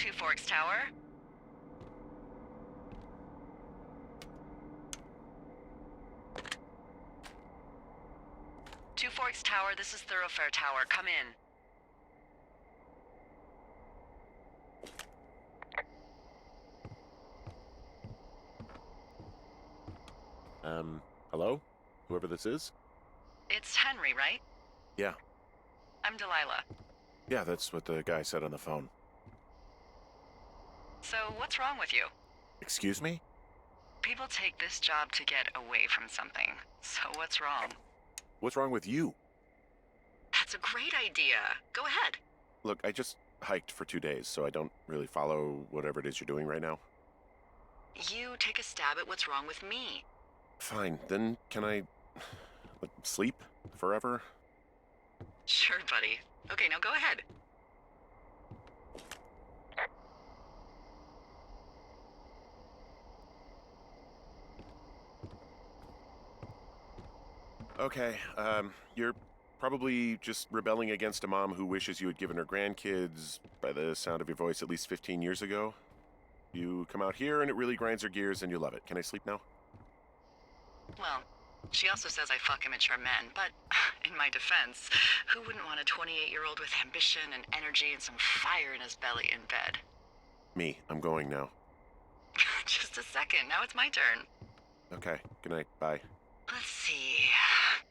Two Forks Tower. Two Forks Tower, this is Thoroughfare Tower. Come in. Hello? Whoever this is? It's Henry, right? Yeah. I'm Delilah. Yeah, that's what the guy said on the phone. So, what's wrong with you? Excuse me? People take this job to get away from something. So what's wrong? What's wrong with you? That's a great idea. Go ahead. Look, I just hiked for 2 days, so I don't really follow whatever it is you're doing right now. You take a stab at what's wrong with me. Fine, then can I sleep forever? Sure, buddy. Okay, now go ahead. Okay, you're probably just rebelling against a mom who wishes you had given her grandkids, by the sound of your voice, at least 15 years ago. You come out here and it really grinds her gears and you love it. Can I sleep now? Well, she also says I fuck immature men, but in my defense, who wouldn't want a 28-year-old with ambition and energy and some fire in his belly in bed? Me, I'm going now. Just a second, now it's my turn. Okay, good night, bye. Let's see.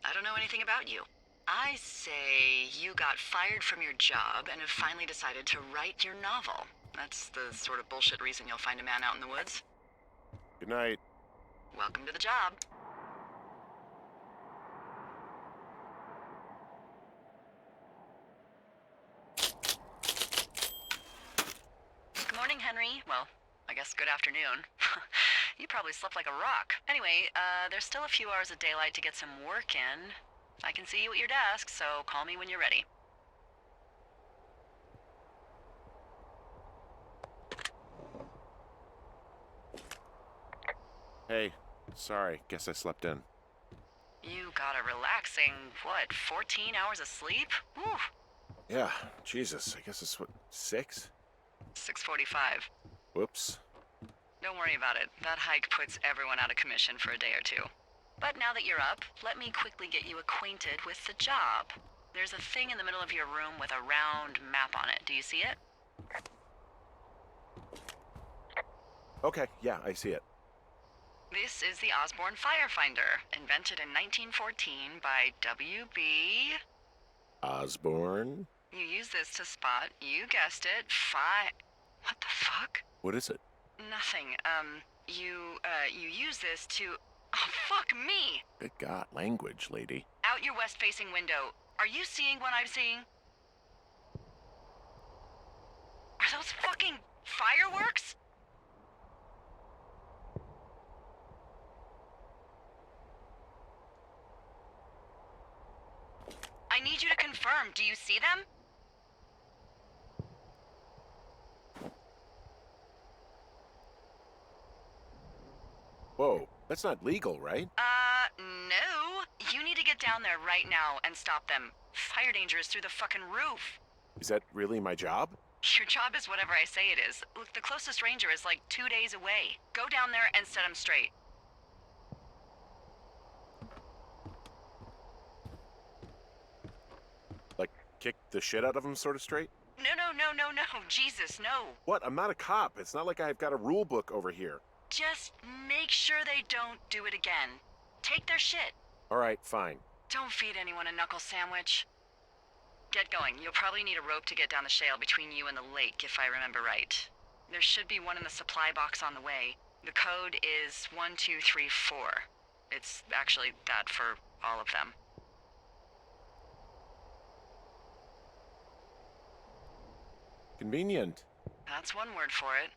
I don't know anything about you. I say you got fired from your job and have finally decided to write your novel. That's the sort of bullshit reason you'll find a man out in the woods. Good night. Welcome to the job. Good morning, Henry. Well, I guess good afternoon. You probably slept like a rock. Anyway, there's still a few hours of daylight to get some work in. I can see you at your desk, so call me when you're ready. Hey, sorry, guess I slept in. You got a relaxing, 14 hours of sleep? Whew. Yeah, Jesus, I guess it's 6? 6:45. Whoops. Don't worry about it. That hike puts everyone out of commission for a day or two. But now that you're up, let me quickly get you acquainted with the job. There's a thing in the middle of your room with a round map on it. Do you see it? Okay, yeah, I see it. This is the Osborne Firefinder, invented in 1914 by W.B. Osborne? You use this to spot, you guessed it, What the fuck? What is it? Nothing. You use this to... Oh, fuck me! Good God, language, lady. Out your west-facing window. Are you seeing what I'm seeing? Are those fucking fireworks? I need you to confirm. Do you see them? Whoa, that's not legal, right? No. You need to get down there right now and stop them. Fire danger is through the fucking roof. Is that really my job? Your job is whatever I say it is. Look, the closest ranger is like 2 days away. Go down there and set them straight. Like, kick the shit out of them sort of straight? No. Jesus, no. What? I'm not a cop. It's not like I've got a rule book over here. Just make sure they don't do it again. Take their shit. All right, fine. Don't feed anyone a knuckle sandwich. Get going. You'll probably need a rope to get down the shale between you and the lake, if I remember right. There should be one in the supply box on the way. The code is 1234. It's actually that for all of them. Convenient. That's one word for it.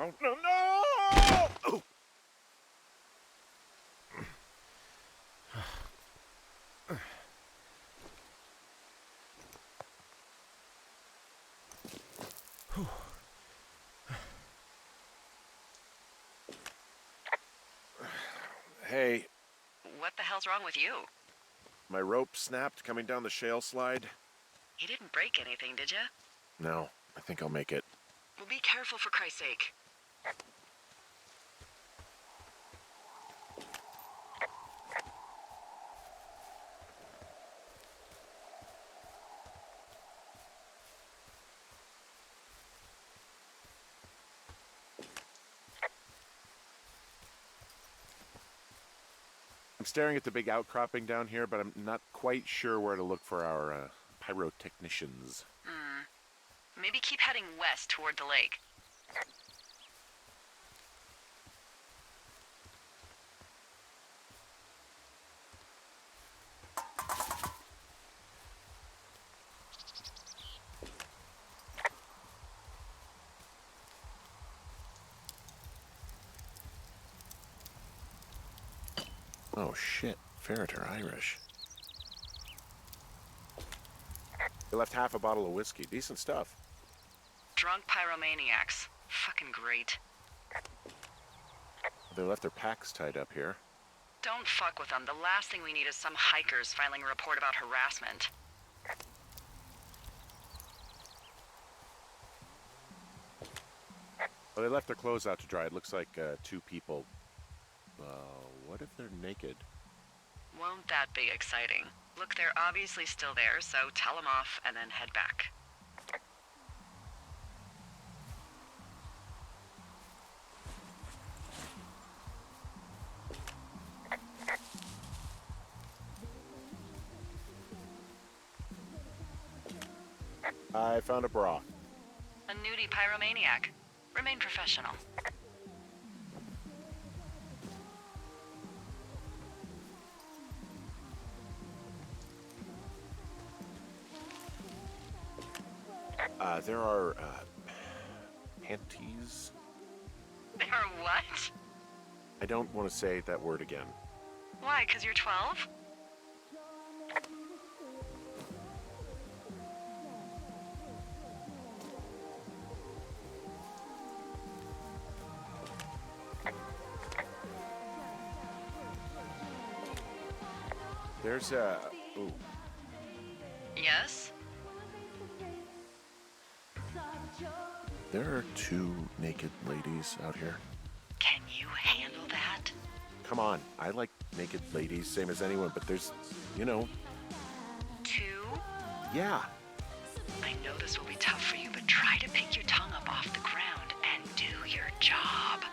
No, no, no! Oh. Hey, What the hell's wrong with you? my rope snapped coming down the shale slide. You didn't break anything, did you? No, I think I'll make it. Well, be careful for Christ's sake. I'm staring at the big outcropping down here, but I'm not quite sure where to look for our pyrotechnicians. Maybe keep heading west toward the lake. Oh shit, ferret are Irish. They left half a bottle of whiskey. Decent stuff. Drunk pyromaniacs. Fucking great. They left their packs tied up here. Don't fuck with them. The last thing we need is some hikers filing a report about harassment. Well, they left their clothes out to dry. It looks like 2 people. What if they're naked? Won't that be exciting? Look, they're obviously still there, so tell them off and then head back. I found a bra. A nudie pyromaniac. Remain professional. There are panties. They're what? I don't want to say that word again. Why, 'cause you're 12? There's ooh. Yes? There are 2 naked ladies out here. Can you handle that? Come on, I like naked ladies, same as anyone, but there's, you know. 2? Yeah. I know this will be tough for you, but try to pick your tongue up off the ground and do your job.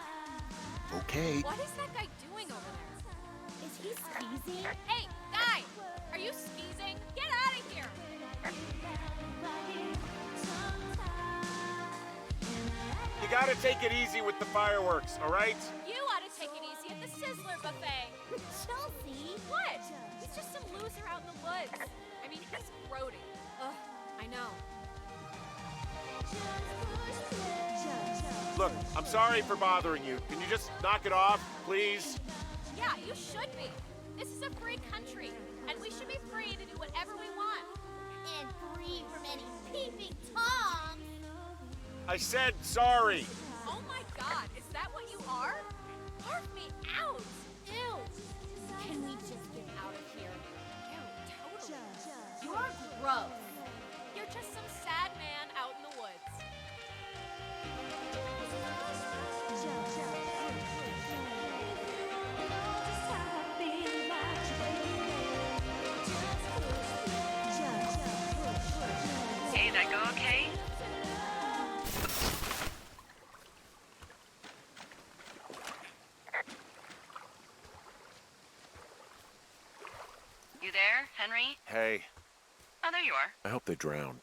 Okay. What is that guy doing over there? Is he skeezing? Hey, guy! Are you skeezing? Get out of here! You gotta take it easy with the fireworks, all right? You ought to take it easy at the Sizzler buffet. Chelsea! What? He's just some loser out in the woods. I mean, he's grody. Ugh, I know. Look, I'm sorry for bothering you. Can you just knock it off, please? Yeah, you should be. This is a free country, and we should be free to do whatever we want. And free from any peeping toms! I said sorry. Oh my god, is that what you are? Carve me out! Ew! Can we just get out of here? Ew, totally. You're gross! You're just some sad man out in the woods. Hey, that go okay? You there, Henry? Hey, Oh, there you are. I hope they drown.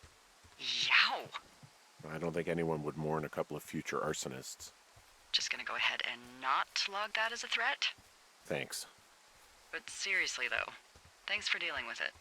Yow! I don't think anyone would mourn a couple of future arsonists. Just gonna go ahead and not log that as a threat? Thanks. But seriously, though, thanks for dealing with it.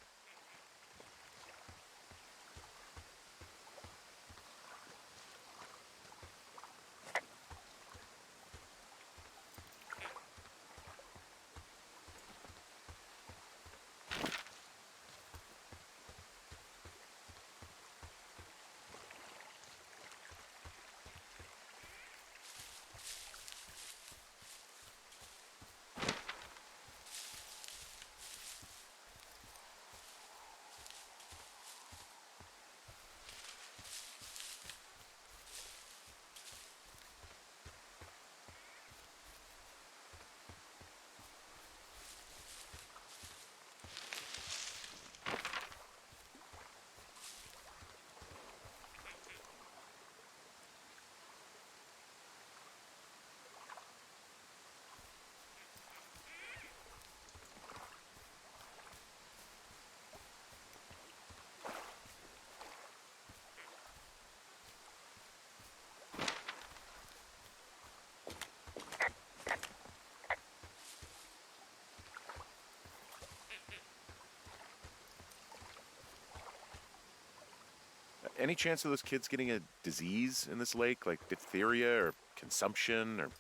Any chance of those kids getting a disease in this lake, like diphtheria or consumption or...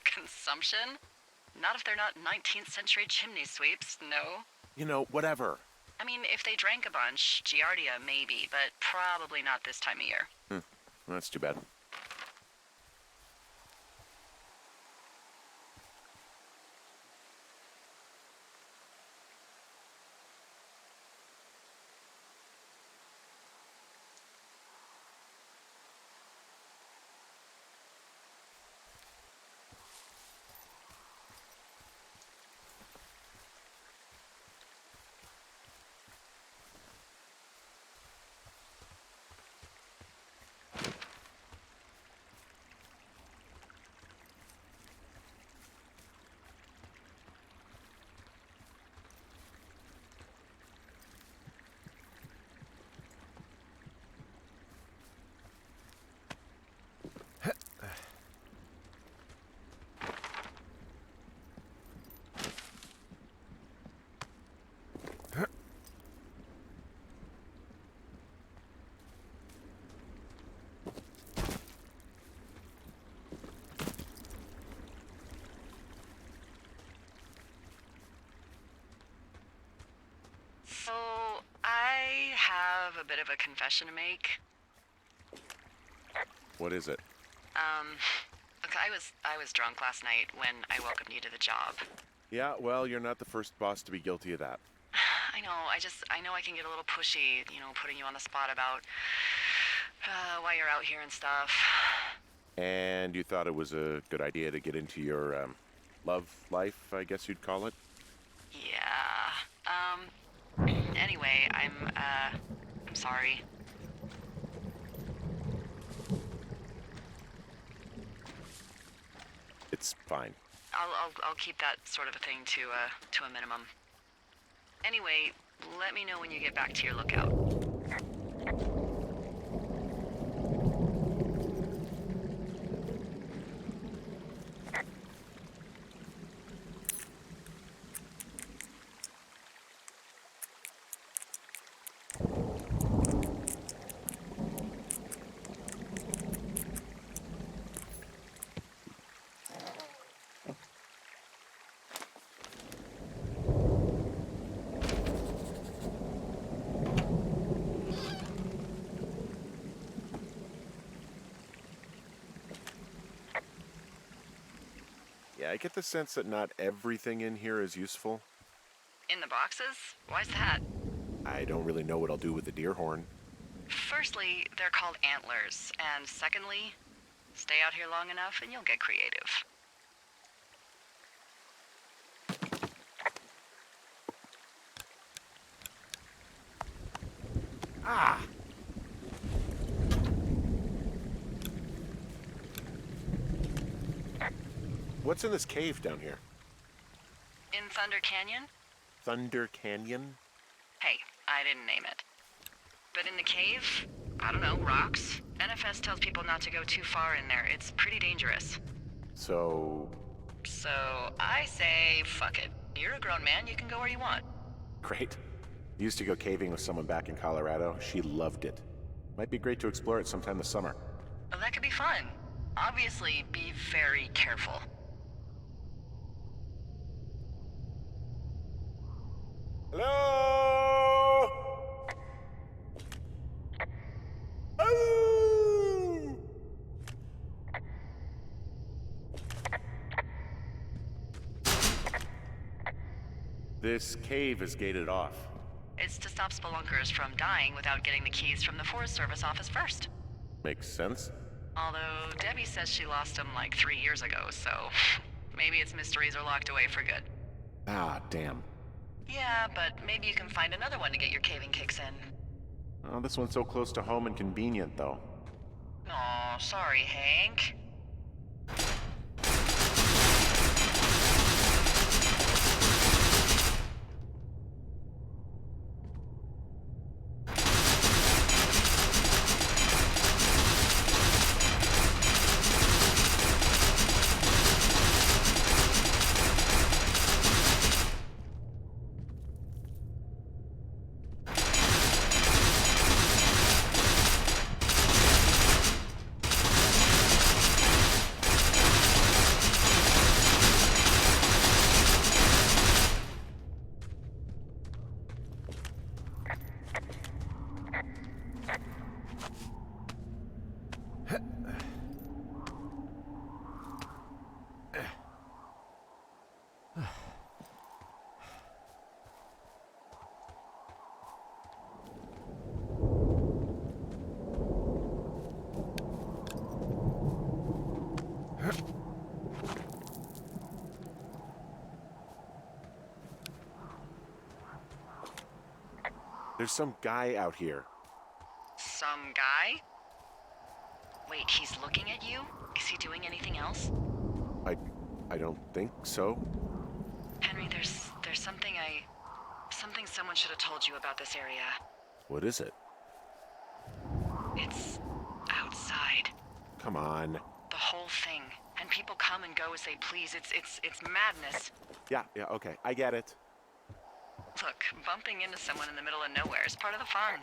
Consumption? Not if they're not 19th century chimney sweeps, no. You know, whatever. I mean, if they drank a bunch, Giardia maybe, but probably not this time of year. Well, that's too bad. So, I have a bit of a confession to make. What is it? Look, I was drunk last night when I welcomed you to the job. Yeah, well, you're not the first boss to be guilty of that. I know, I know I can get a little pushy, putting you on the spot about why you're out here and stuff. And you thought it was a good idea to get into your, love life, I guess you'd call it? Yeah, anyway, I'm sorry. It's fine. I'll keep that sort of a thing to a minimum. Anyway, let me know when you get back to your lookout. Yeah, I get the sense that not everything in here is useful. In the boxes? Why's that? I don't really know what I'll do with the deer horn. Firstly, they're called antlers, and secondly, stay out here long enough and you'll get creative. Ah! What's in this cave down here? In Thunder Canyon? Thunder Canyon? Hey, I didn't name it. But in the cave, I don't know, rocks. NFS tells people not to go too far in there. It's pretty dangerous. So I say, fuck it. You're a grown man, you can go where you want. great. Used to go caving with someone back in Colorado. She loved it. Might be great to explore it sometime this summer. Well, that could be fun. Obviously, be very careful. Hello? Oh! This cave is gated off. It's to stop spelunkers from dying without getting the keys from the Forest Service office first. Makes sense. Although Debbie says she lost them like 3 years ago, so maybe its mysteries are locked away for good. Ah, damn. Yeah, but maybe you can find another one to get your caving kicks in. Oh, this one's so close to home and convenient, though. Aw, sorry, Hank. There's some guy out here. Some guy? Wait, he's looking at you? Is he doing anything else? I don't think so. Henry, there's something something someone should have told you about this area. What is it? It's outside. Come on. The whole thing. And people come and go as they please. It's madness. Yeah, okay. I get it. Look, bumping into someone in the middle of nowhere is part of the fun.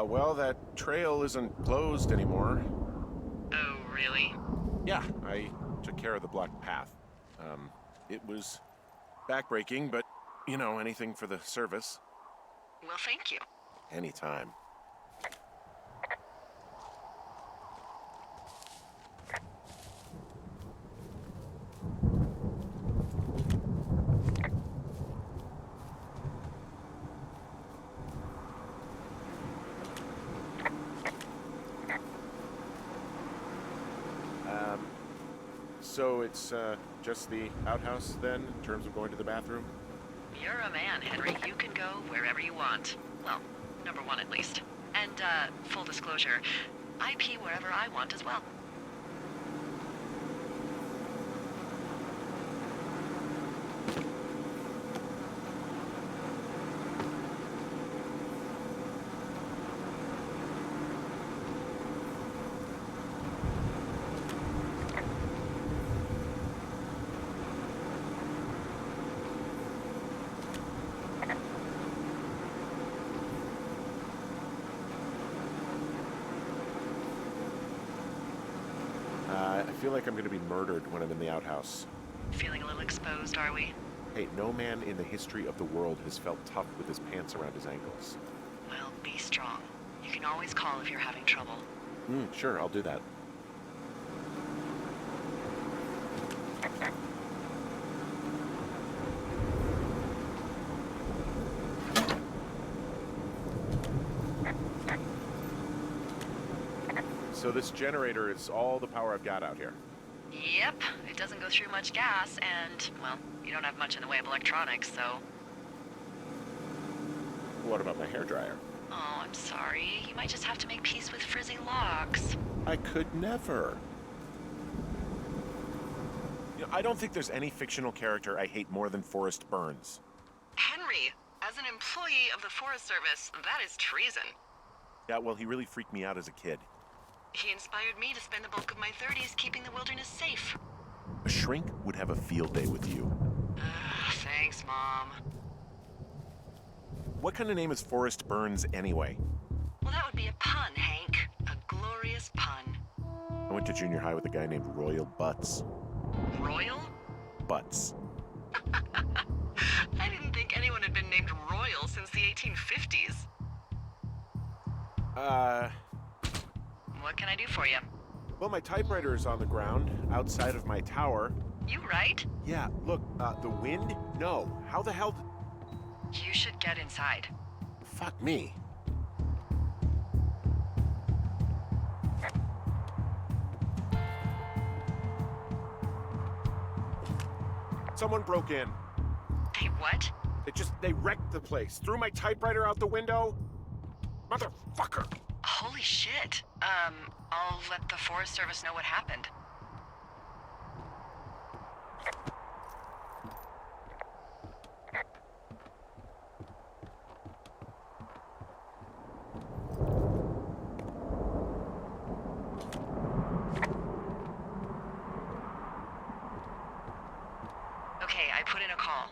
Well, that trail isn't closed anymore. Oh, really? Yeah, I took care of the blocked path. It was backbreaking, but, you know, anything for the service. Well, thank you. Anytime. So it's just the outhouse then, in terms of going to the bathroom? You're a man, Henry. You can go wherever you want. Well, number one at least. And, full disclosure, I pee wherever I want as well. I feel like I'm going to be murdered when I'm in the outhouse. Feeling a little exposed, are we? Hey, no man in the history of the world has felt tough with his pants around his ankles. Well, be strong. You can always call if you're having trouble. Sure, I'll do that. So this generator is all the power I've got out here. Yep, it doesn't go through much gas, and, well, you don't have much in the way of electronics, so... What about my hairdryer? Oh, I'm sorry. You might just have to make peace with frizzy locks. I could never. You know, I don't think there's any fictional character I hate more than Forrest Burns. Henry, as an employee of the Forest Service, that is treason. Yeah, well, he really freaked me out as a kid. He inspired me to spend the bulk of my 30s keeping the wilderness safe. A shrink would have a field day with you. Thanks, Mom. What kind of name is Forrest Burns anyway? Well, that would be a pun, Hank. A glorious pun. I went to junior high with a guy named Royal Butts. Royal? Butts. I didn't think anyone had been named Royal since the 1850s. What can I do for you? Well, my typewriter is on the ground, outside of my tower. You right? Yeah, look, the wind? No. How the hell You should get inside. Fuck me. Someone broke in. Hey, what? They wrecked the place. Threw my typewriter out the window. Motherfucker! Holy shit. I'll let the Forest Service know what happened. Okay, I put in a call.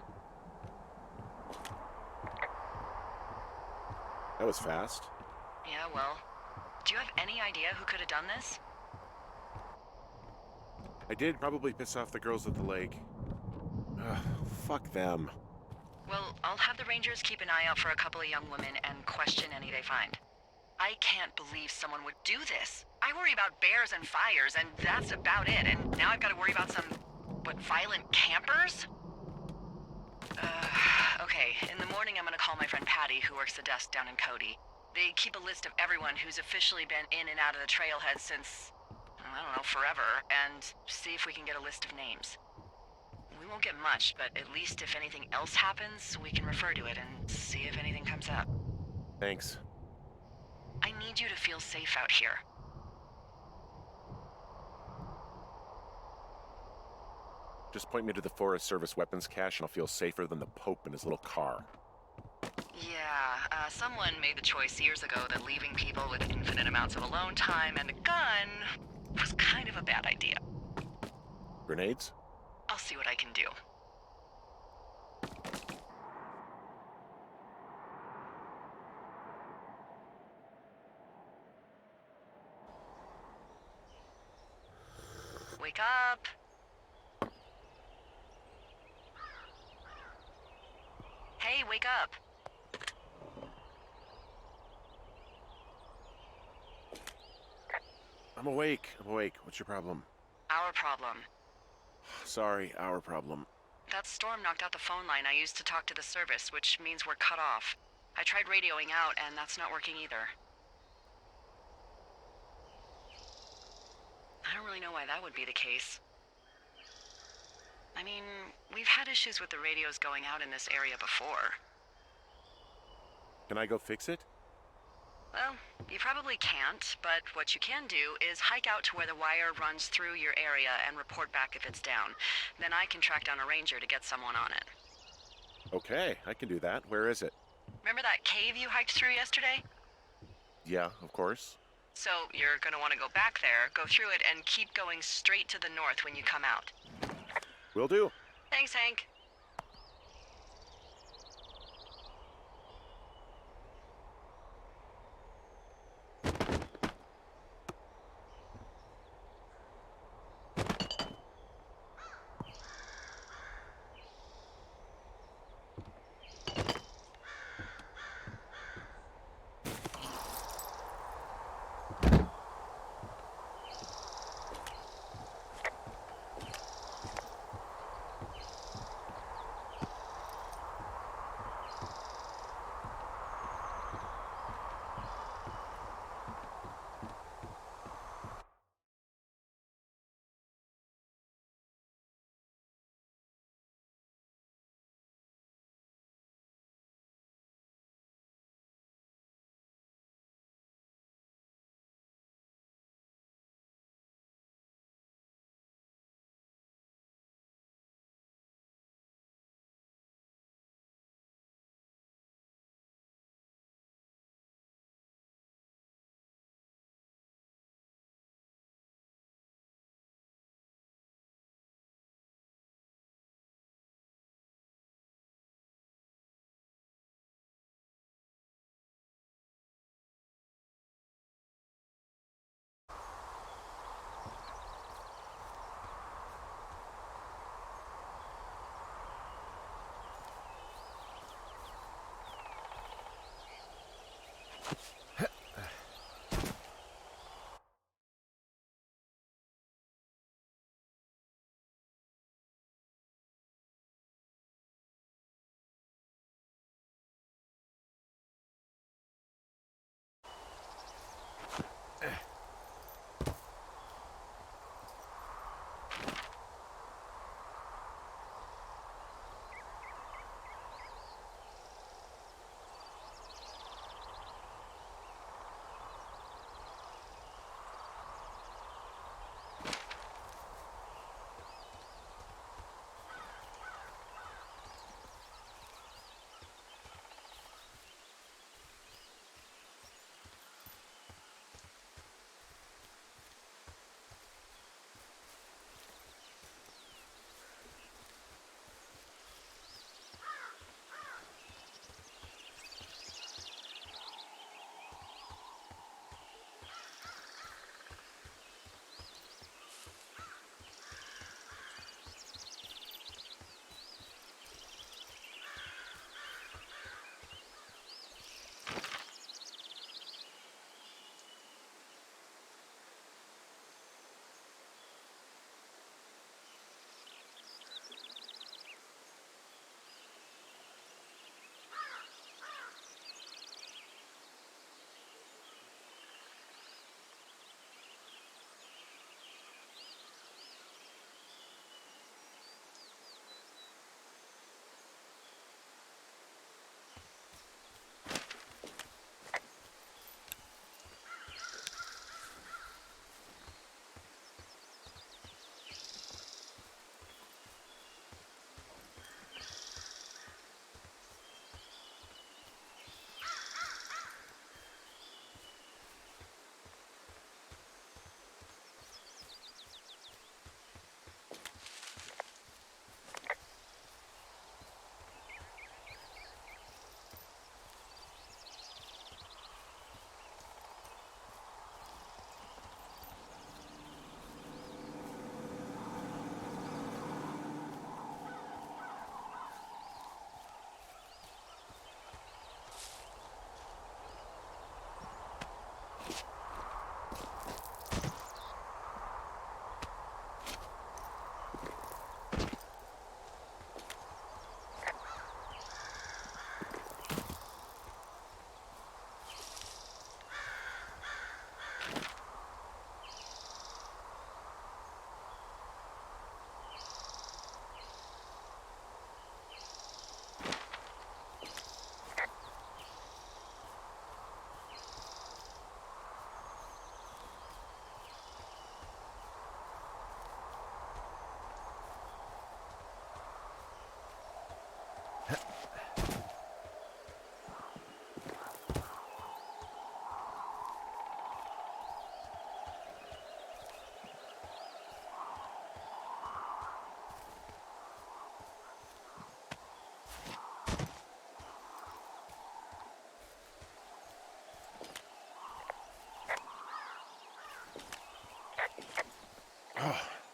That was fast. Yeah, well, do you have any idea who could have done this? I did probably piss off the girls at the lake. Ugh, fuck them. Well, I'll have the Rangers keep an eye out for a couple of young women and question any they find. I can't believe someone would do this. I worry about bears and fires, and that's about it. And now I've got to worry about some, violent campers? Okay, in the morning I'm gonna call my friend Patty, who works the desk down in Cody. They keep a list of everyone who's officially been in and out of the trailhead since, I don't know, forever, and see if we can get a list of names. We won't get much, but at least if anything else happens, we can refer to it and see if anything comes up. Thanks. I need you to feel safe out here. Just point me to the Forest Service weapons cache and I'll feel safer than the Pope in his little car. Yeah, someone made the choice years ago that leaving people with infinite amounts of alone time and a gun was kind of a bad idea. Grenades? I'll see what I can do. Wake up! Hey, wake up! I'm awake. What's your problem? Our problem. Sorry, our problem. That storm knocked out the phone line I used to talk to the service, which means we're cut off. I tried radioing out, and that's not working either. I don't really know why that would be the case. I mean, we've had issues with the radios going out in this area before. Can I go fix it? Well, you probably can't, but what you can do is hike out to where the wire runs through your area and report back if it's down. Then I can track down a ranger to get someone on it. Okay, I can do that. Where is it? Remember that cave you hiked through yesterday? Yeah, of course. So you're gonna want to go back there, go through it, and keep going straight to the north when you come out. Will do. Thanks, Hank.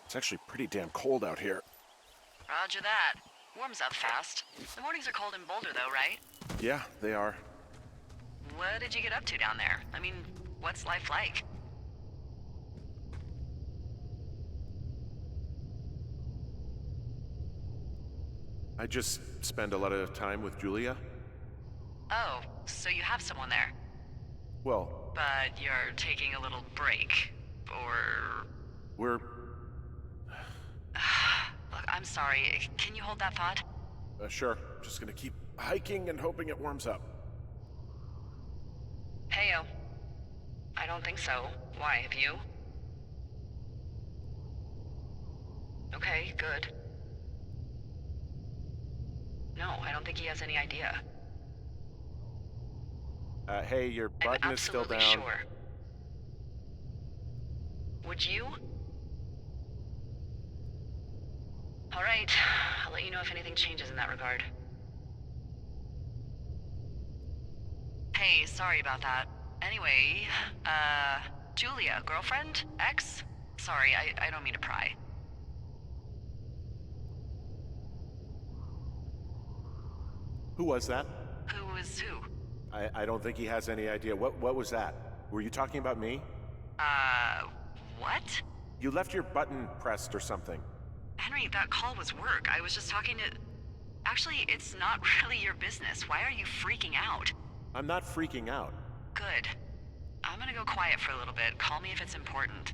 It's actually pretty damn cold out here. Roger that. Warms up fast. The mornings are cold in Boulder, though, right? Yeah, they are. What did you get up to down there? I mean, what's life like? I just spend a lot of time with Julia. Oh, so you have someone there. Well, But you're taking a little break. Or... we're... Look, I'm sorry. Can you hold that thought? Sure. Just gonna keep hiking and hoping it warms up. Heyo. I don't think so. Why, have you? Okay, good. No, I don't think he has any idea. Hey, your I'm button is still absolutely down. sure. Would you? All right. I'll let you know if anything changes in that regard. Hey, sorry about that. Anyway, Julia, girlfriend? Ex? Sorry, I don't mean to pry. Who was that? Who is who? I don't think he has any idea. What was that? Were you talking about me? What? You left your button pressed or something. Henry, that call was work. I was just talking to... Actually, it's not really your business. Why are you freaking out? I'm not freaking out. Good. I'm gonna go quiet for a little bit. Call me if it's important.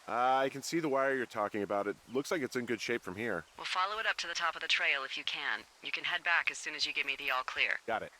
I can see the wire you're talking about. It looks like it's in good shape from here. We'll follow it up to the top of the trail if you can. You can head back as soon as you give me the all clear. Got it.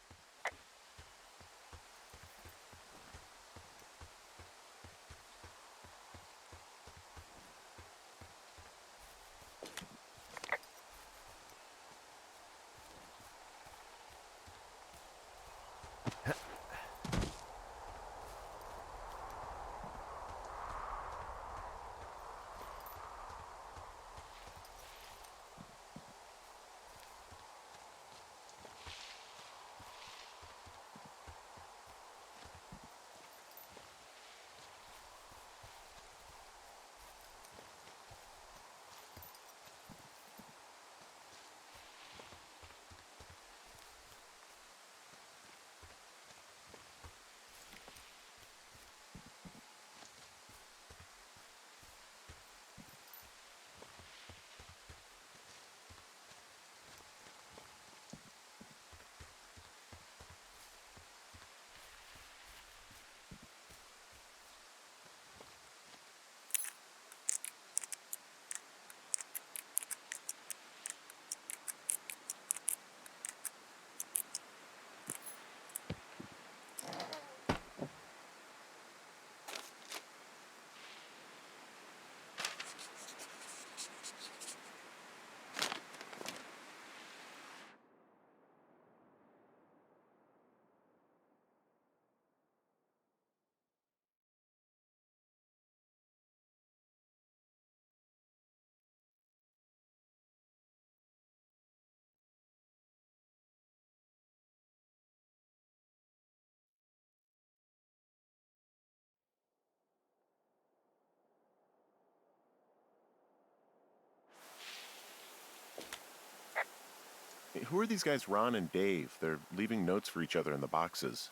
Who are these guys, Ron and Dave? They're leaving notes for each other in the boxes.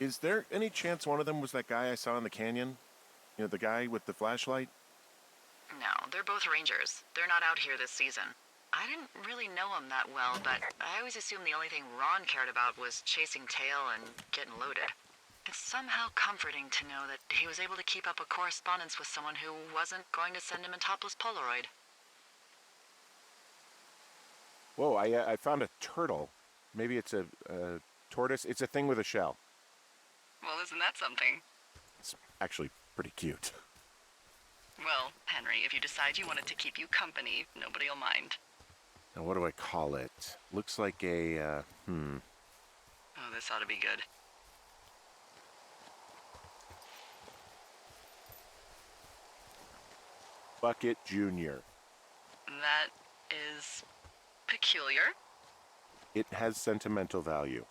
Is there any chance one of them was that guy I saw in the canyon? You know, the guy with the flashlight? No, they're both rangers. They're not out here this season. I didn't really know him that well, but I always assumed the only thing Ron cared about was chasing tail and getting loaded. It's somehow comforting to know that he was able to keep up a correspondence with someone who wasn't going to send him a topless Polaroid. Whoa, I found a turtle. Maybe it's a tortoise. It's a thing with a shell. Well, isn't that something? It's actually pretty cute. Well, Henry, if you decide you want it to keep you company, nobody'll mind. Now, what do I call it? Looks like a, Oh, this ought to be good. Bucket Junior. That is peculiar. It has sentimental value.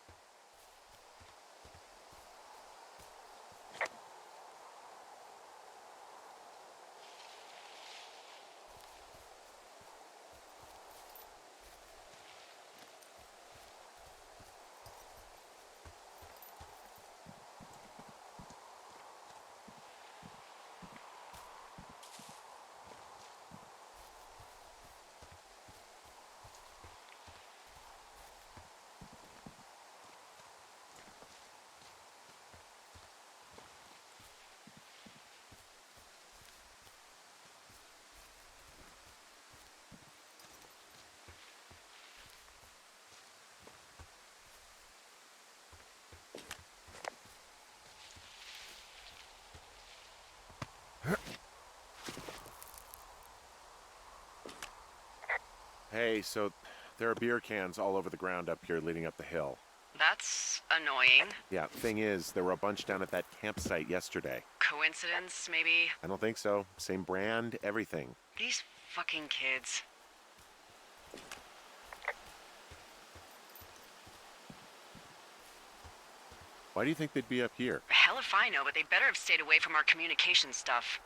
Hey, so there are beer cans all over the ground up here leading up the hill. That's annoying. Yeah, thing is, there were a bunch down at that campsite yesterday. Coincidence, maybe? I don't think so. Same brand, everything. These fucking kids. Why do you think they'd be up here? Hell if I know, but they better have stayed away from our communication stuff.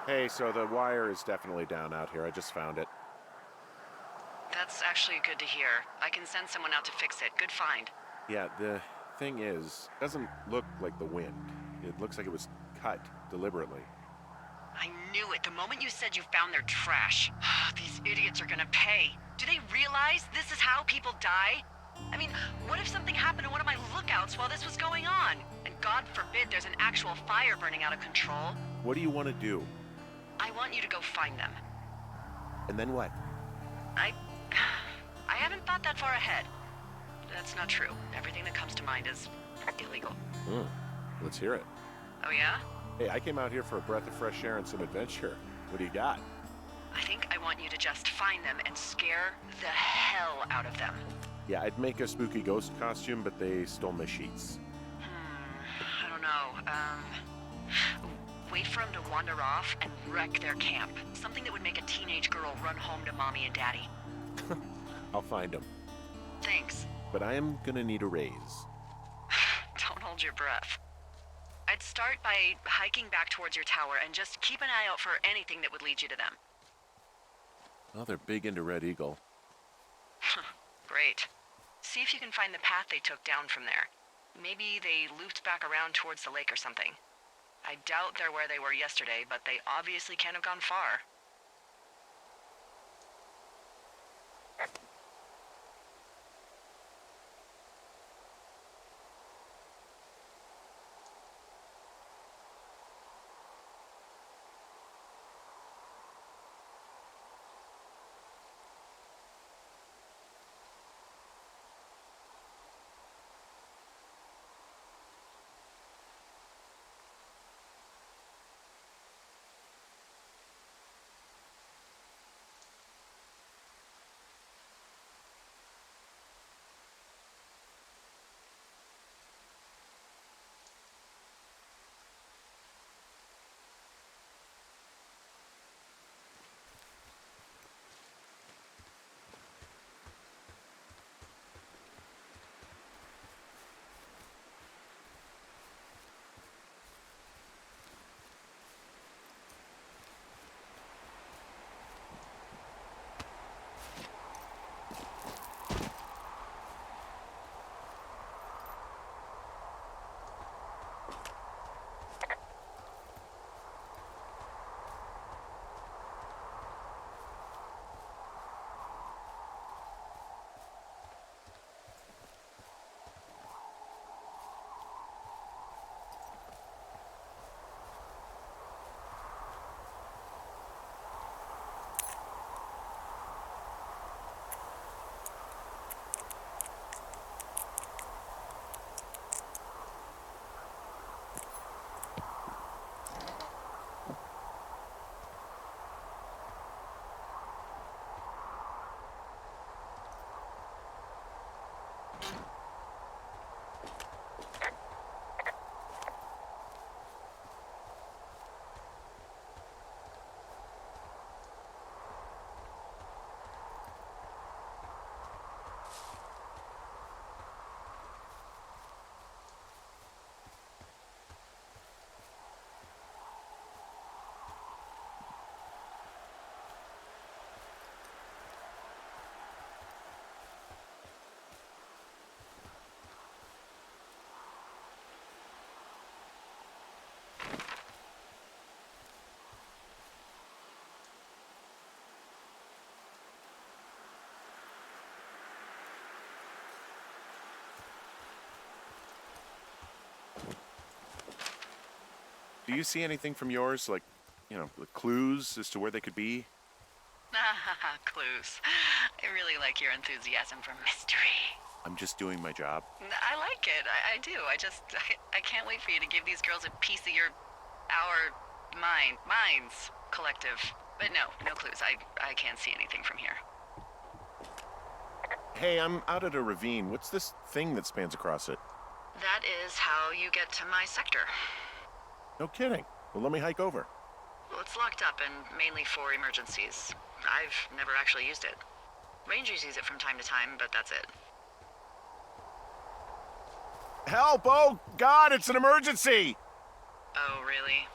Hey, so the wire is definitely down out here. I just found it. That's actually good to hear. I can send someone out to fix it. Good find. Yeah, the thing is, it doesn't look like the wind. It looks like it was cut deliberately. I knew it the moment you said you found their trash. These idiots are gonna pay. Do they realize this is how people die? I mean, what if something happened to one of my lookouts while this was going on? And God forbid there's an actual fire burning out of control. What do you want to do? I want you to go find them. And then what? I haven't thought that far ahead. That's not true. Everything that comes to mind is illegal. Let's hear it. Oh yeah? Hey, I came out here for a breath of fresh air and some adventure. What do you got? I think I want you to just find them and scare the hell out of them. Yeah, I'd make a spooky ghost costume, but they stole my sheets. I don't know. Wait for them to wander off and wreck their camp. Something that would make a teenage girl run home to mommy and daddy. I'll find them. Thanks. But I am gonna need a raise. Don't hold your breath. I'd start by hiking back towards your tower and just keep an eye out for anything that would lead you to them. Oh, they're big into Red Eagle. Great. See if you can find the path they took down from there. Maybe they looped back around towards the lake or something. I doubt they're where they were yesterday, but they obviously can't have gone far. Do you see anything from yours, like, clues as to where they could be? Clues. I really like your enthusiasm for mystery. I'm just doing my job. I like it. I do. I can't wait for you to give these girls a piece of our minds, collective. But no clues. I can't see anything from here. Hey, I'm out at a ravine. What's this thing that spans across it? That is how you get to my sector. No kidding. Well, let me hike over. Well, it's locked up and mainly for emergencies. I've never actually used it. Rangers use it from time to time, but that's it. Help! Oh, God, it's an emergency! Oh, really?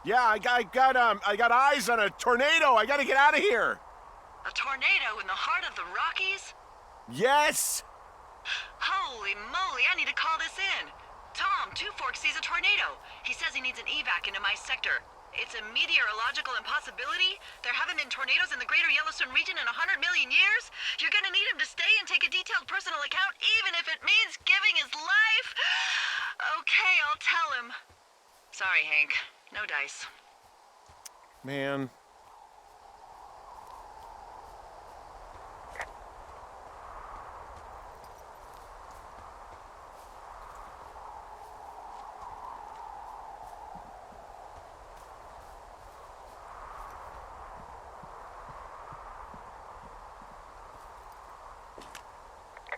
Yeah, I got eyes on a tornado. I gotta get out of here. A tornado in the heart of the Rockies? Yes! Oh Holy moly, I need to call this in. Tom, Two Forks sees a tornado. He says he needs an evac into my sector. It's a meteorological impossibility. There haven't been tornadoes in the greater Yellowstone region in 100 million years. You're gonna need him to stay and take a detailed personal account, even if it means giving his life. Okay, I'll tell him. Sorry, Hank. No dice. Man.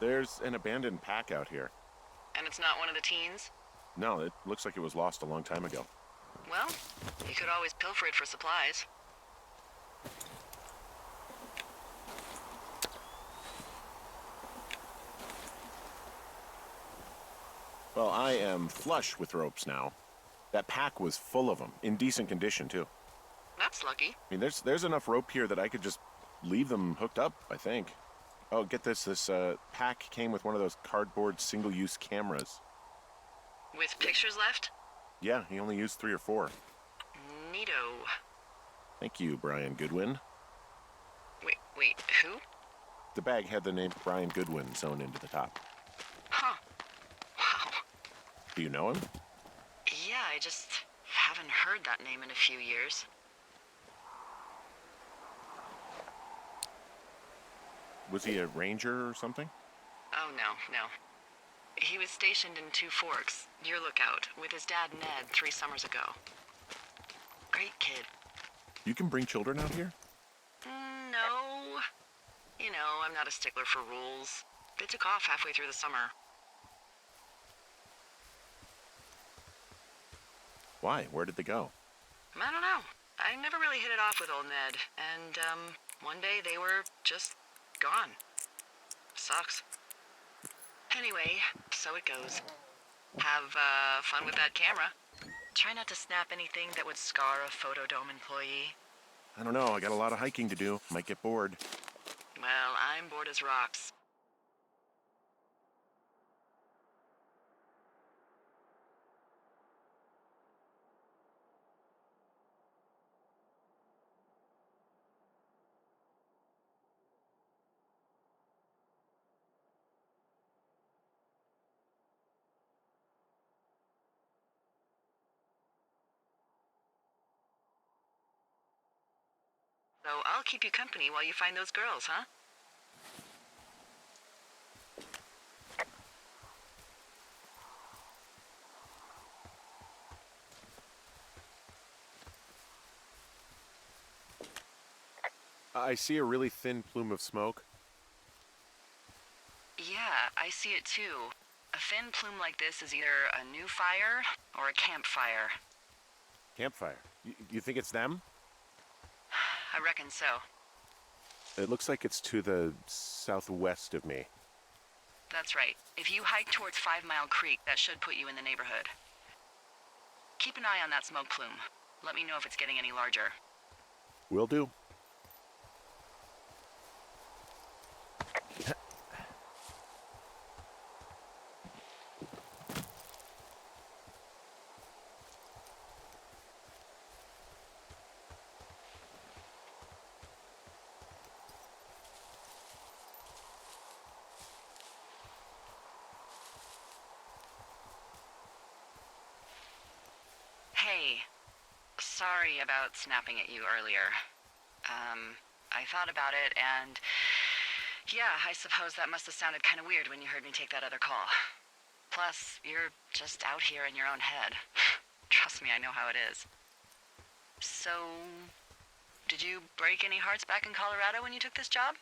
There's an abandoned pack out here. And it's not one of the teens? No, it looks like it was lost a long time ago. Well, you could always pilfer it for supplies. Well, I am flush with ropes now. That pack was full of them, in decent condition, too. That's lucky. I mean, there's enough rope here that I could just leave them hooked up, I think. Oh, get this. This pack came with one of those cardboard single-use cameras. With pictures left? Yeah, he only used 3 or 4. Neato. Thank you, Brian Goodwin. Wait, who? The bag had the name Brian Goodwin sewn into the top. Huh. Wow. Do you know him? Yeah, I just haven't heard that name in a few years. Was he a ranger or something? Oh, no. He was stationed in Two Forks, your lookout, with his dad Ned 3 summers ago. Great kid. You can bring children out here? No. You know, I'm not a stickler for rules. They took off halfway through the summer. Why? Where did they go? I don't know. I never really hit it off with old Ned, and, one day they were just gone. Sucks. Anyway, so it goes. Have, fun with that camera. Try not to snap anything that would scar a Photodome employee. I don't know. I got a lot of hiking to do. Might get bored. Well, I'm bored as rocks. So I'll keep you company while you find those girls, huh? I see a really thin plume of smoke. Yeah, I see it too. A thin plume like this is either a new fire or a campfire. Campfire. You think it's them? I reckon so. It looks like it's to the southwest of me. That's right. If you hike towards 5 Mile Creek, that should put you in the neighborhood. Keep an eye on that smoke plume. Let me know if it's getting any larger. Will do. Hey, sorry about snapping at you earlier. I thought about it and... yeah, I suppose that must have sounded kind of weird when you heard me take that other call. Plus, you're just out here in your own head. Trust me, I know how it is. So, did you break any hearts back in Colorado when you took this job?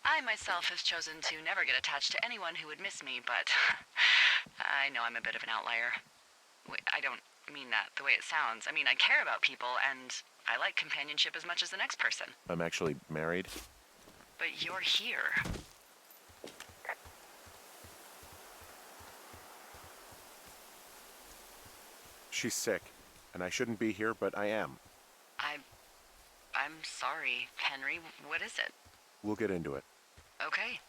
I myself have chosen to never get attached to anyone who would miss me, but I know I'm a bit of an outlier. Wait, I don't mean that the way it sounds. I mean, I care about people, and I like companionship as much as the next person. I'm actually married. But you're here. She's sick, and I shouldn't be here, but I am. I'm sorry, Henry. What is it? We'll get into it. Okay.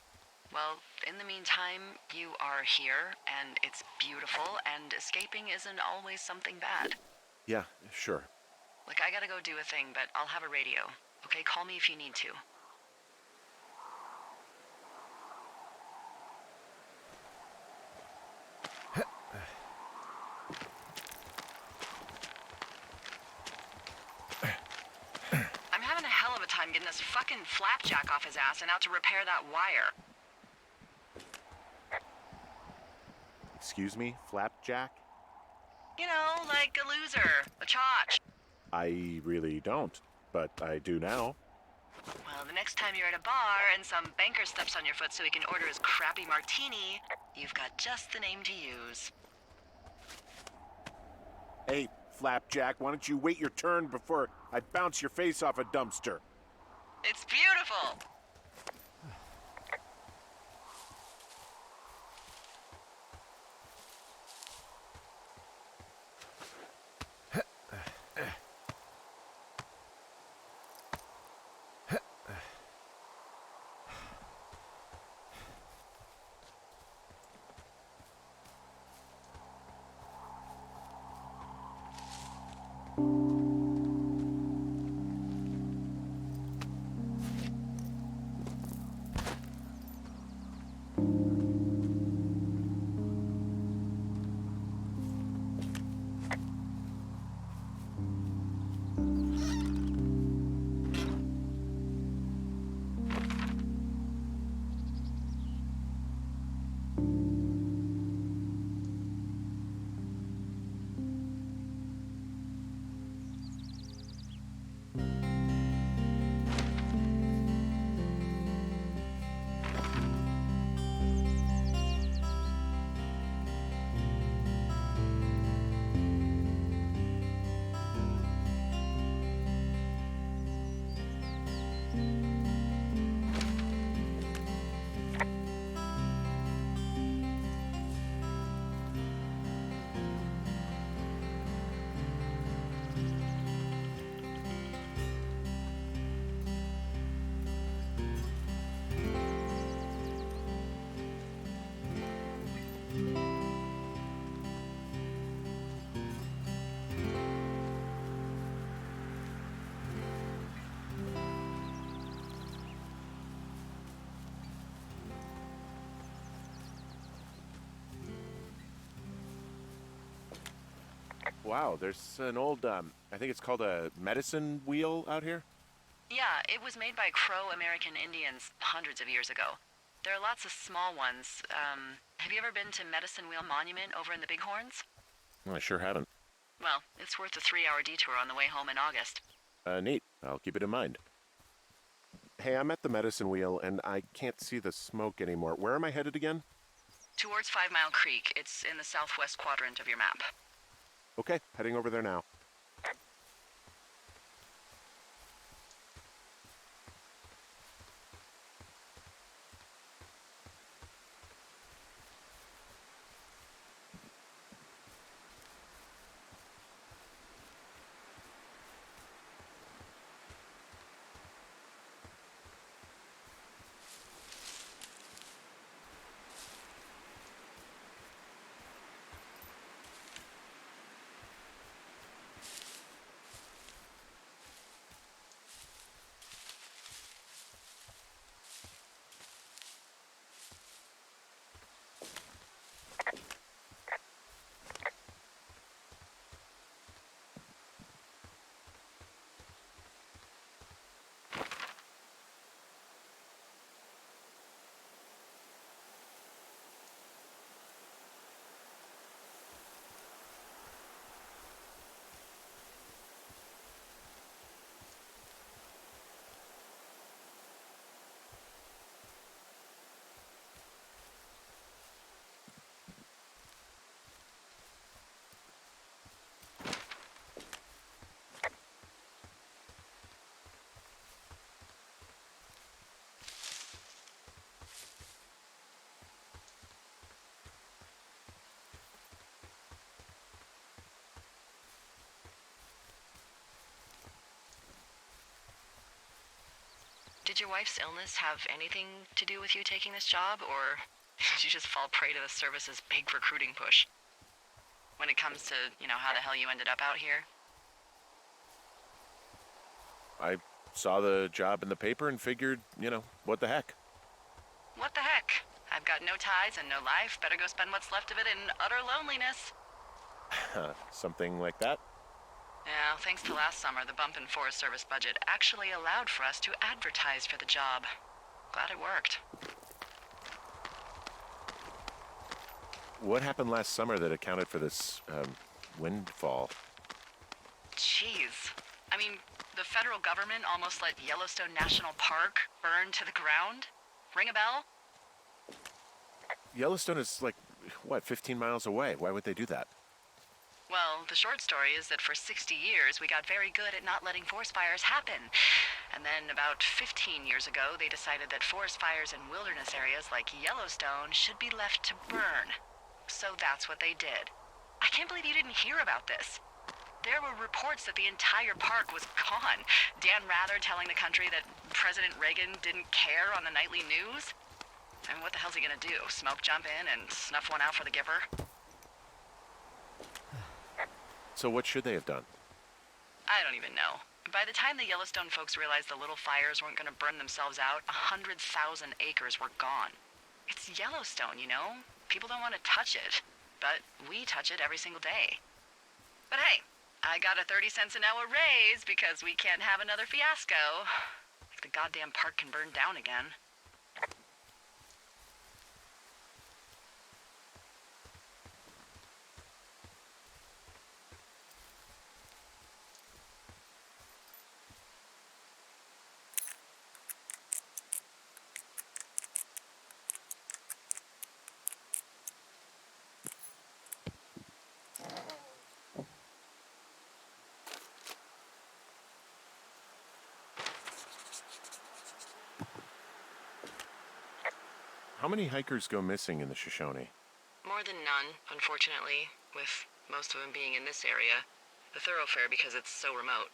Well, in the meantime, you are here, and it's beautiful, and escaping isn't always something bad. Yeah, sure. Like, I gotta go do a thing, but I'll have a radio. Okay, call me if you need to. I'm having a hell of a time getting this fucking flapjack off his ass and out to repair that wire. Excuse me, Flapjack? You know, like a loser, a chotch. I really don't, but I do now. Well, the next time you're at a bar and some banker steps on your foot so he can order his crappy martini, you've got just the name to use. Hey, Flapjack, why don't you wait your turn before I bounce your face off a dumpster? It's beautiful! Wow, there's an old, I think it's called a medicine wheel out here. Yeah, it was made by Crow American Indians hundreds of years ago. There are lots of small ones. Have you ever been to Medicine Wheel Monument over in the Bighorns? I sure haven't. Well, it's worth a 3-hour detour on the way home in August. Neat. I'll keep it in mind. Hey, I'm at the medicine wheel, and I can't see the smoke anymore. Where am I headed again? Towards 5 Mile Creek. It's in the southwest quadrant of your map. Okay, heading over there now. Did your wife's illness have anything to do with you taking this job, or did you just fall prey to the service's big recruiting push? When it comes to, how the hell you ended up out here? I saw the job in the paper and figured, what the heck? What the heck? I've got no ties and no life. Better go spend what's left of it in utter loneliness. Something like that? Yeah, thanks to last summer, the bump in Forest Service budget actually allowed for us to advertise for the job. Glad it worked. What happened last summer that accounted for this, windfall? Jeez. I mean, the federal government almost let Yellowstone National Park burn to the ground? Ring a bell? Yellowstone is 15 miles away. Why would they do that? Well, the short story is that for 60 years, we got very good at not letting forest fires happen. And then about 15 years ago, they decided that forest fires in wilderness areas like Yellowstone should be left to burn. So that's what they did. I can't believe you didn't hear about this. There were reports that the entire park was gone. Dan Rather telling the country that President Reagan didn't care on the nightly news. I mean, what the hell's he gonna do? Smoke jump in and snuff one out for the giver? So what should they have done? I don't even know. By the time the Yellowstone folks realized the little fires weren't gonna burn themselves out, 100,000 acres were gone. It's Yellowstone, People don't want to touch it. But we touch it every single day. But hey, I got a 30 cents an hour raise because we can't have another fiasco. Like the goddamn park can burn down again. How many hikers go missing in the Shoshone? More than none, unfortunately, with most of them being in this area. The thoroughfare because it's so remote.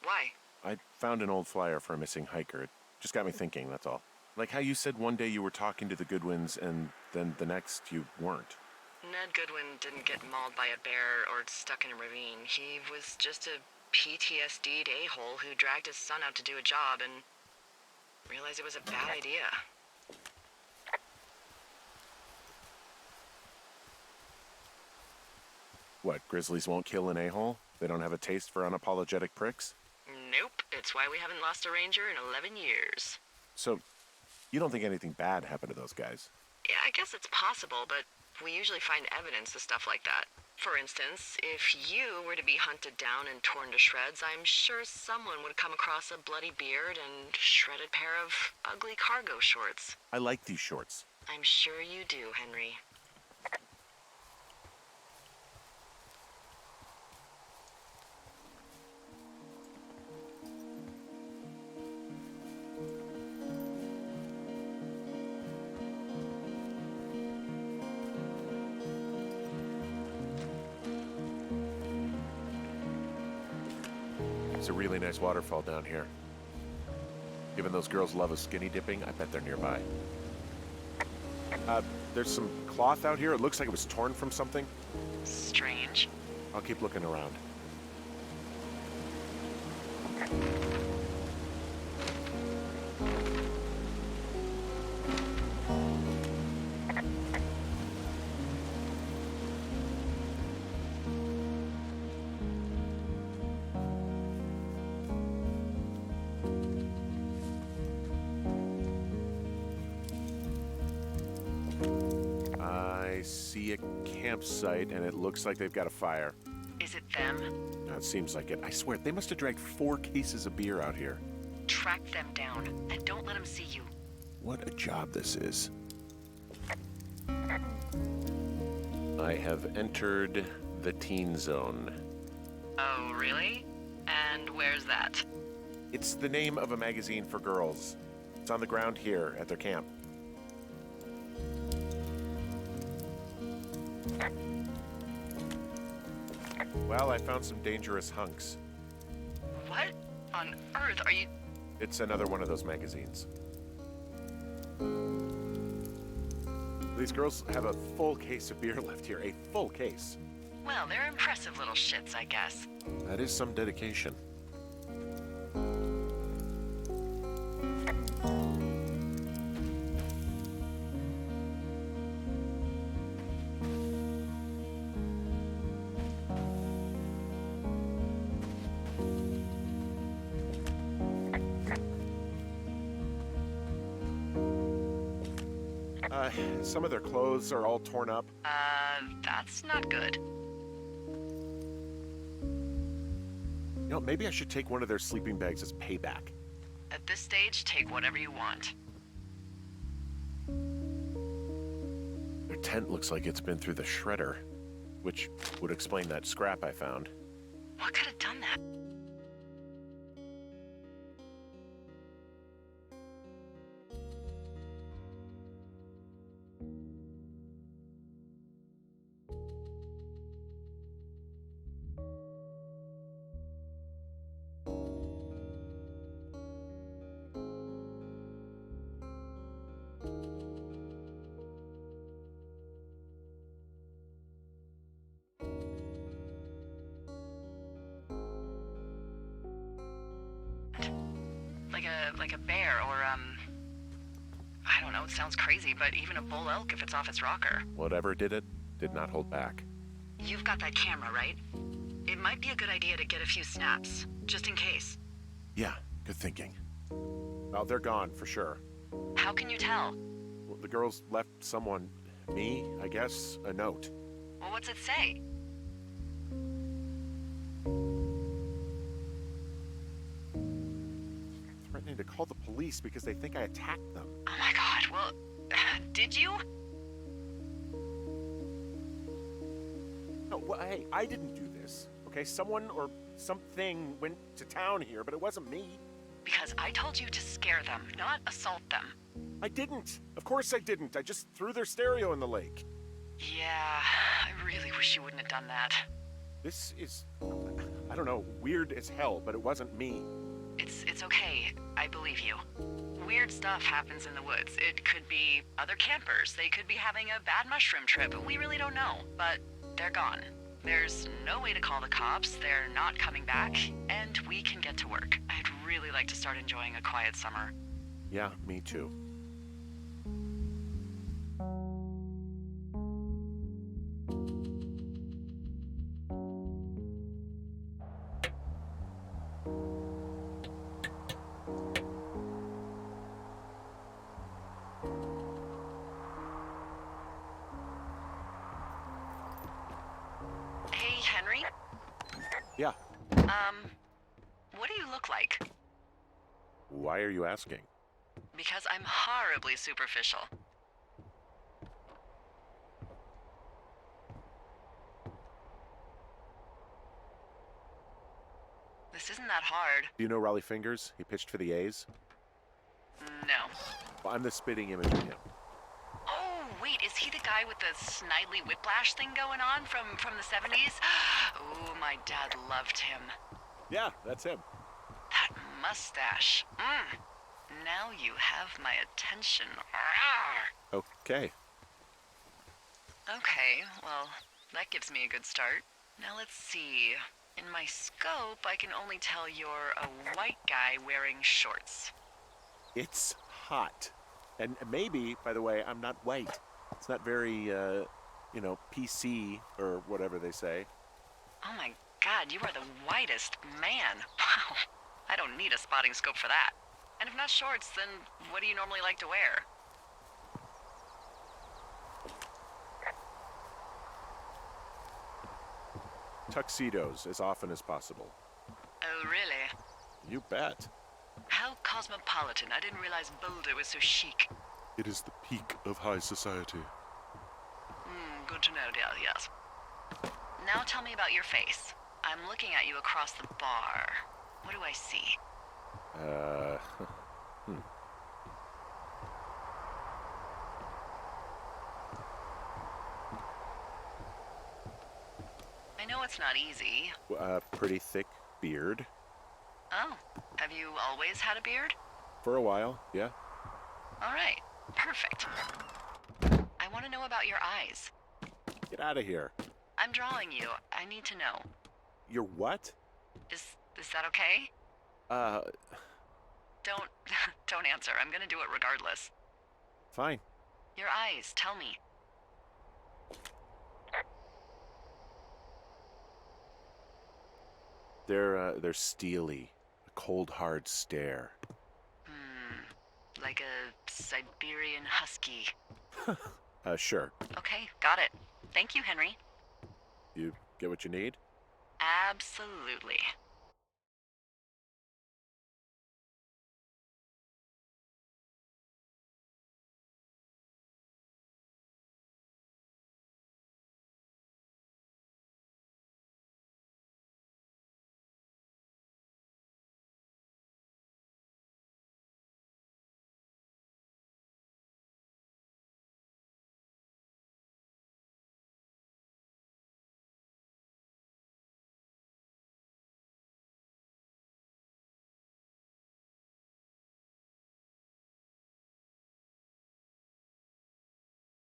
Why? I found an old flyer for a missing hiker. It just got me thinking, that's all. Like how you said one day you were talking to the Goodwins and then the next you weren't. Ned Goodwin didn't get mauled by a bear or stuck in a ravine. He was just a PTSD'd a-hole who dragged his son out to do a job and realized it was a bad idea. What, grizzlies won't kill an a-hole? They don't have a taste for unapologetic pricks? Nope, it's why we haven't lost a ranger in 11 years. So, you don't think anything bad happened to those guys? Yeah, I guess it's possible, but we usually find evidence of stuff like that. For instance, if you were to be hunted down and torn to shreds, I'm sure someone would come across a bloody beard and shredded pair of ugly cargo shorts. I like these shorts. I'm sure you do, Henry. It's a really nice waterfall down here. Given those girls love a skinny dipping, I bet they're nearby. There's some cloth out here. It looks like it was torn from something. Strange. I'll keep looking around. I see a campsite, and it looks like they've got a fire. Is it them? It seems like it. I swear, they must have dragged 4 cases of beer out here. Track them down, and don't let them see you. What a job this is. I have entered the teen zone. Oh, really? And where's that? It's the name of a magazine for girls. It's on the ground here at their camp. Well, I found some dangerous hunks. What on earth are you... It's another one of those magazines. These girls have a full case of beer left here. A full case. Well, they're impressive little shits, I guess. That is some dedication. Some of their clothes are all torn up. That's not good. You know, maybe I should take one of their sleeping bags as payback. At this stage, take whatever you want. Their tent looks like it's been through the shredder, which would explain that scrap I found. What could have done that? Like a bear or, I don't know, it sounds crazy, but even a bull elk if it's off its rocker. Whatever did it, did not hold back. You've got that camera, right? It might be a good idea to get a few snaps, just in case. Yeah, good thinking. Oh, they're gone, for sure. How can you tell? Well, the girls left someone, me, I guess, a note. Well, what's it say? Threatening to call the police because they think I attacked them. Oh my god, well, did you? No, well, hey, I didn't do this, okay? Someone or something went to town here, but it wasn't me. Because I told you to scare them, not assault them. I didn't. Of course I didn't. I just threw their stereo in the lake. Yeah, I really wish you wouldn't have done that. This is, I don't know, weird as hell, but it wasn't me. It's okay. I believe you. Weird stuff happens in the woods. It could be other campers. They could be having a bad mushroom trip. We really don't know, but they're gone. There's no way to call the cops. They're not coming back, and we can get to work. I'd really like to start enjoying a quiet summer. Yeah, me too. Hey, Henry? Yeah. What do you look like? Why are you asking? Because I'm horribly superficial. This isn't that hard. Do you know Raleigh Fingers? He pitched for the A's. No. Well, I'm the spitting image of him. Oh, wait, is he the guy with the snidely whiplash thing going on from the 70s? Oh, my dad loved him. Yeah, that's him. That mustache. Now you have my attention. Okay. Okay, well, that gives me a good start. Now let's see. In my scope, I can only tell you're a white guy wearing shorts. It's hot. And maybe, by the way, I'm not white. It's not very, PC or whatever they say. Oh my god, you are the whitest man. Wow. I don't need a spotting scope for that. And if not shorts, then what do you normally like to wear? Tuxedos as often as possible. Oh, really? You bet. How cosmopolitan. I didn't realize Boulder was so chic. It is the peak of high society. Good to know, dear, yes. Now tell me about your face. I'm looking at you across the bar. What do I see? I know it's not easy. Pretty thick beard. Oh, Have you always had a beard? For a while, yeah. All right, perfect. I want to know about your eyes. Get out of here. I'm drawing you. I need to know. You're what? Is that okay? Don't don't answer. I'm gonna do it regardless. Fine. Your eyes, tell me. They're steely. A cold, hard stare. Like a Siberian husky. Sure. Okay, got it. Thank you, Henry. You get what you need? Absolutely.